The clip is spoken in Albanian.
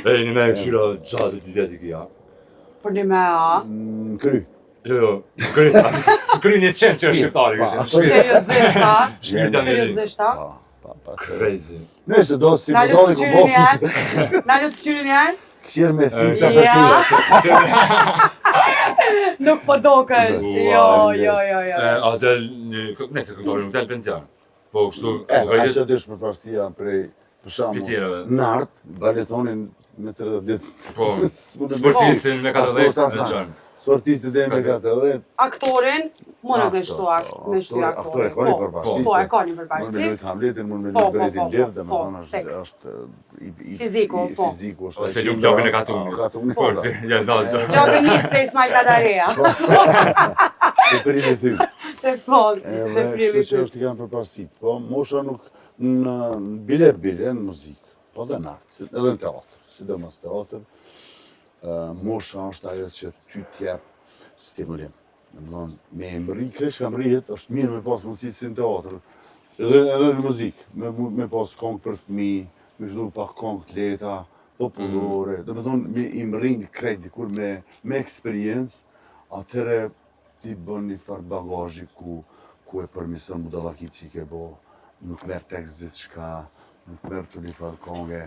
E, një me këshira gjatë 2 vjet I kja. Për një me a? Kry. Jo, kry një qenë që është shqiptari. Seriozisht a? Shpirta në Seriozisht a? Crazy. Nëse do si Na më lu doli të ku qyrin janë? bofës. Na lu të qyrin janë? Këshirë me sisa për ty. Nuk po dokesh, jo. A del një, nëse këngëtari nuk del penzion. Po kështu, Që të është përparësia prej, për shembull, Pitjerave. nart, baletonin me 30 ditë. Po, sportistin me 40 në gjën. Sportistit dhe me 40. Aktorin, mund me shtu Aktore aktorin. ka një përparësi. Po, e ka një Mund me përparësi. lujt Hamletin, mund me Po, lujt Beretin po, Lirë, dhe po, me thonë tekst. është Fiziku, po. Fiziku është. Ose Luklovin e Katunit. Katunit, Po, po. ja dalë. Logë njës të Ismail Tadareja. E primi ty. E po, Edhe të primi kështu që ty. është i kanë përparësit. Po, mosha nuk në bile në muzikë, po dhe në artë, edhe në teatr, sidomos teatr, mosha është ajo që ty t'jep stimulim. Me emri, kresh kam rrihet, është mirë me pas mundësi si në teatr, edhe në muzikë, me pas kongë për fëmijë, me fillu pak kongë të lehta, popullore, dhe me thonë, me imrin krejt dikur me eksperiencë, atëre ti bën një farë bagazhi ku e përmison budallaki që I ke bo, nuk merr tekst gjithçka, nuk merr të një farë konge,